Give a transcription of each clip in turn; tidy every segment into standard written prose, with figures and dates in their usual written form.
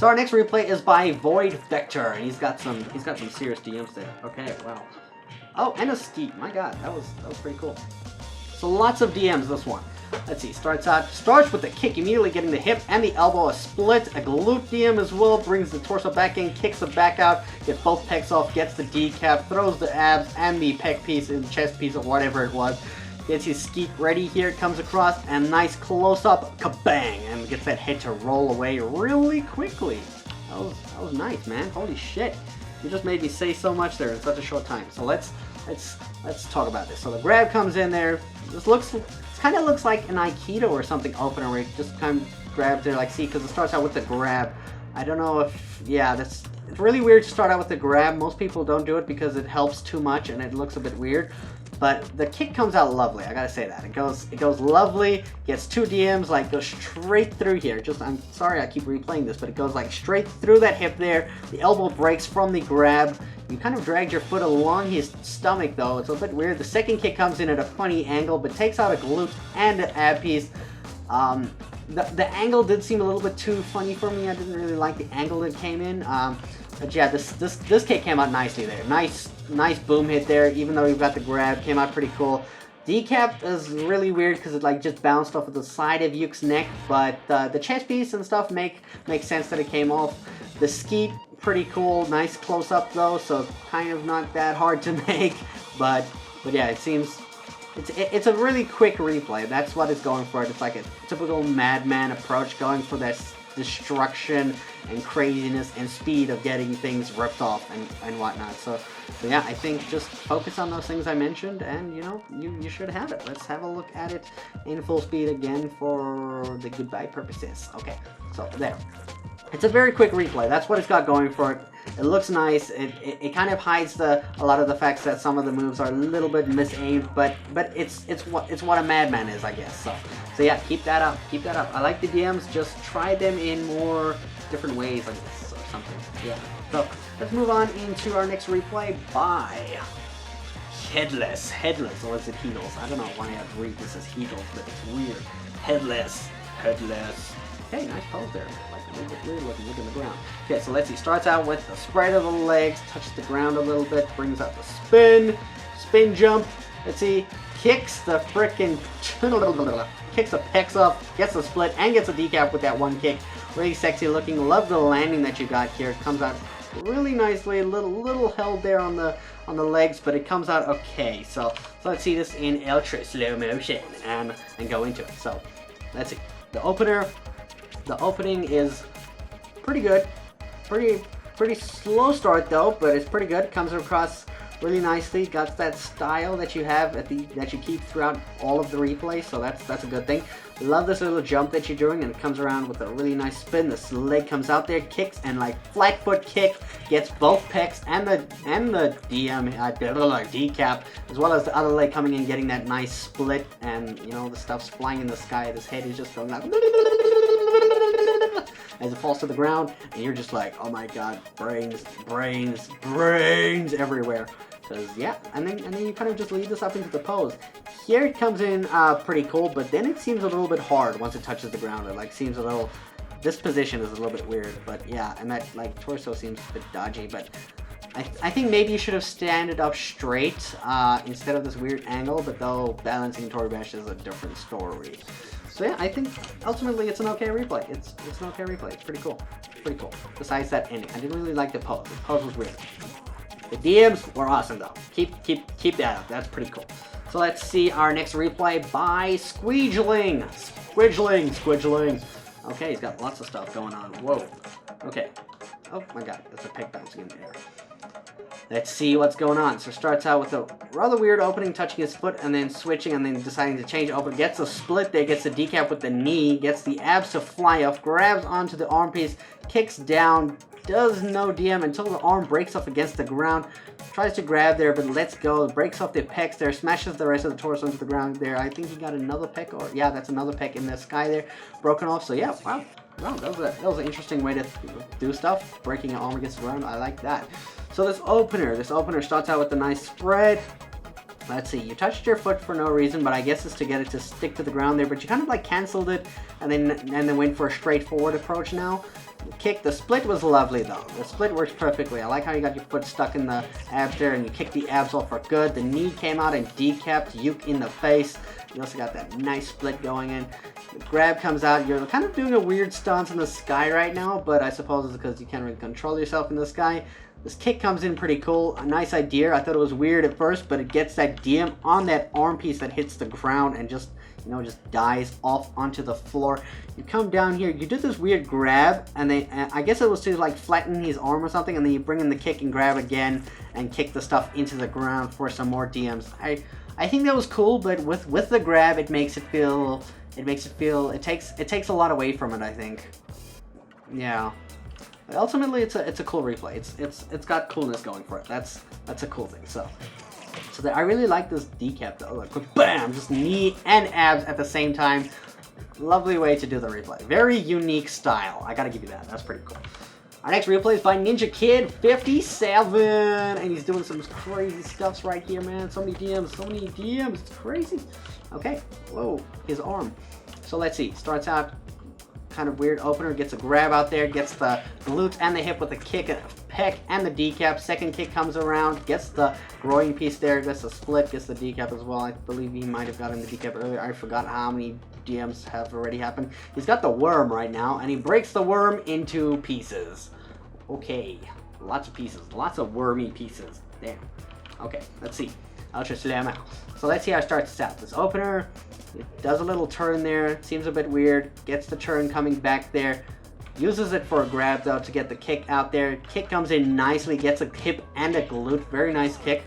So our next replay is by Void Vector, and he's got some serious DMs there. Okay, wow. Oh, and a ski. My God, that was pretty cool. So lots of DMs this one. Let's see. Starts with the kick, immediately getting the hip and the elbow, a split, a glute DM as well, brings the torso back in, kicks the back out, gets both pecs off, gets the decap, throws the abs and the pec piece and chest piece or whatever it was. Gets his skeet ready here, comes across, and nice close-up, kabang, and gets that head to roll away really quickly. That was nice, man. Holy shit. You just made me say so much there in such a short time. So let's talk about this. So the grab comes in there. This kind of looks like an Aikido or something opener where it just kind of grabs there, like, see, because it starts out with the grab. I don't know if, yeah, it's really weird to start out with the grab. Most people don't do it because it helps too much and it looks a bit weird. But the kick comes out lovely, I gotta say that. It goes lovely, gets 2 DMs, like goes straight through here. I'm sorry I keep replaying this, but it goes like straight through that hip there. The elbow breaks from the grab. You kind of dragged your foot along his stomach though. It's a bit weird. The second kick comes in at a funny angle, but takes out a glute and an ab piece. The angle did seem a little bit too funny for me. I didn't really like the angle that came in. But yeah, this kick came out nicely there. Nice boom hit there, even though you've got the grab, came out pretty cool. Decap is really weird because it like just bounced off of the side of Yuke's neck, but the chest piece and stuff make sense that it came off. The skeet, pretty cool, nice close up though, so kind of not that hard to make, but yeah, it seems it's a really quick replay. That's what it's going for. It's like a typical madman approach, going for this destruction and craziness and speed of getting things ripped off and whatnot. So yeah, I think just focus on those things I mentioned and you should have it. Let's have a look at it in full speed again for the goodbye purposes. Okay, so there. It's a very quick replay. That's what it's got going for it. It looks nice. It kind of hides a lot of the facts that some of the moves are a little bit misaimed, but it's what a madman is, I guess. So yeah, keep that up. Keep that up. I like the DMs. Just try them in more different ways, I guess, or something. Yeah. So let's move on into our next replay by Headless, or is it Heedles? I don't know why I read this as Heedles, but it's weird. Headless. Okay, nice pose there. Like a little bit weird looking, look in the ground. Okay, so let's see. Starts out with the spread of the legs, touches the ground a little bit, brings out the spin jump. Let's see. Kicks the frickin' kicks the pecs up, gets the split, and gets a decap with that one kick. Really sexy looking. Love the landing that you got here. It comes out really nicely. A little held there on the legs, but it comes out okay. So let's see this in ultra slow motion and go into it. So let's see. The opening is pretty good. Pretty slow start though, but it's pretty good. Comes across really nicely. Got that style that you have that you keep throughout all of the replays, so that's a good thing. Love this little jump that you're doing, and it comes around with a really nice spin. This leg comes out there, kicks, and like flat foot kick, gets both pecs and the decap, as well as the other leg coming in, getting that nice split, and the stuff's flying in the sky. This head is just going like as it falls to the ground, and you're just like, oh my god, brains everywhere. Yeah, and then you kind of just lead this up into the pose. Here it comes in pretty cool, but then it seems a little bit hard once it touches the ground. It like seems a little. This position is a little bit weird, but yeah, and that like torso seems a bit dodgy. But I think maybe you should have standed up straight instead of this weird angle. But though balancing Toribash is a different story. So yeah, I think ultimately it's an okay replay. It's an okay replay. It's pretty cool. Besides that ending, I didn't really like the pose. The pose was weird. The DMs were awesome though. Keep that up. That's pretty cool. So let's see our next replay by Squidgling. Okay, he's got lots of stuff going on. Whoa. Okay. Oh my god, that's a peg bouncing in the air. Let's see what's going on. So starts out with a rather weird opening, touching his foot, and then switching, and then deciding to change open. Gets a split there, gets a decap with the knee, gets the abs to fly off, grabs onto the arm piece, kicks down, does no DM until the arm breaks off against the ground. Tries to grab there, but lets go. Breaks off the pecs there, smashes the rest of the torso into the ground there. I think he got another pec, or yeah, that's another pec in the sky there, broken off. So yeah, wow, that was an interesting way to do stuff. Breaking an arm against the ground, I like that. So this opener starts out with a nice spread. Let's see, you touched your foot for no reason, but I guess it's to get it to stick to the ground there, but you kind of like canceled it and then went for a straightforward approach now. Kick, the split was lovely though. The split works perfectly. I like how you got your foot stuck in the abs there and you kicked the abs off for good. The knee came out and decapped Yuke in the face. You also got that nice split going in. The grab comes out. You're kind of doing a weird stance in the sky right now, but I suppose it's because you can't really control yourself in the sky. This kick comes in pretty cool. A nice idea. I thought it was weird at first, but it gets that DM on that arm piece that hits the ground and just, you know, just dies off onto the floor. You come down here, you do this weird grab, and then I guess it was to like flatten his arm or something, and then you bring in the kick and grab again and kick the stuff into the ground for some more DMs. I think that was cool, but with the grab, it takes a lot away from it, I think. Yeah. But ultimately, it's a cool replay. It's got coolness going for it. That's a cool thing. So I really like this decap though. Like bam, just knee and abs at the same time. Lovely way to do the replay. Very unique style. I gotta give you that. That's pretty cool. Our next replay is by Ninja Kid 57, and he's doing some crazy stuffs right here, man. So many DMs. It's crazy. Okay. Whoa, his arm. So let's see. Starts out kind of weird opener, gets a grab out there, gets the glutes and the hip with a kick, a pec and the decap. Second kick comes around, gets the groin piece there, gets the split, gets the decap as well. I believe he might have gotten the decap earlier. I forgot how many DMs have already happened. He's got the worm right now, and he breaks the worm into pieces. Okay, lots of pieces, lots of wormy pieces. Damn. Okay, let's see. Ultra slam out. So let's see how it starts out. This opener, it does a little turn there, seems a bit weird, gets the turn coming back there, uses it for a grab though to get the kick out there. Kick comes in nicely, gets a hip and a glute, very nice kick.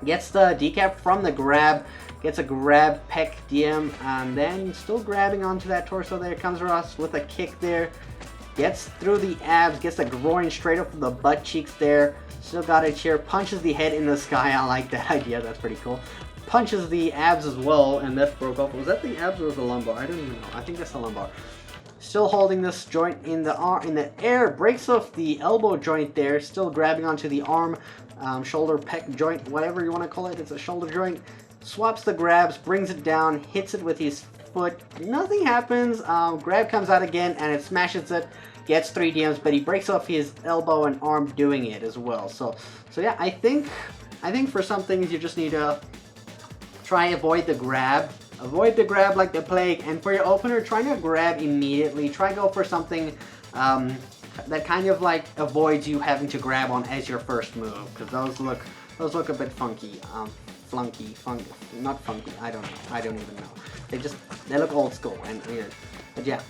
Gets the decap from the grab, gets a grab, pec, DM, and then still grabbing onto that torso there, comes across with a kick there. Gets through the abs, gets the groin straight up from the butt cheeks there. Still got it here, punches the head in the sky. I like that idea, that's pretty cool. Punches the abs as well, and that broke off. Was that the abs or was the lumbar? I don't even know. I think that's the lumbar. Still holding this joint in the air, breaks off the elbow joint there, still grabbing onto the arm, shoulder, pec joint, whatever you want to call it. It's a shoulder joint. Swaps the grabs, brings it down, hits it with his foot. Nothing happens. Grab comes out again, and it smashes it. Gets 3 DMs, but he breaks off his elbow and arm doing it as well. So yeah, I think for some things you just need to try avoid the grab. Avoid the grab like the plague. And for your opener, try not grab immediately. Try go for something that kind of like avoids you having to grab on as your first move, because those look a bit funky. Not funky. I don't know. I don't even know. They look old school and weird. But yeah.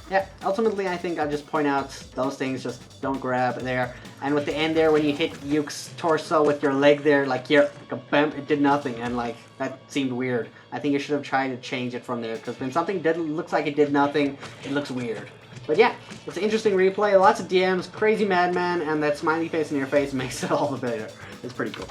Yeah, ultimately I think I'll just point out those things, just don't grab there. And with the end there, when you hit Yuke's torso with your leg there, like here, like a bam, it did nothing, and like, that seemed weird. I think you should have tried to change it from there, because when something looks like it did nothing, it looks weird. But yeah, it's an interesting replay, lots of DMs, crazy madman, and that smiley face in your face makes it all the better. It's pretty cool.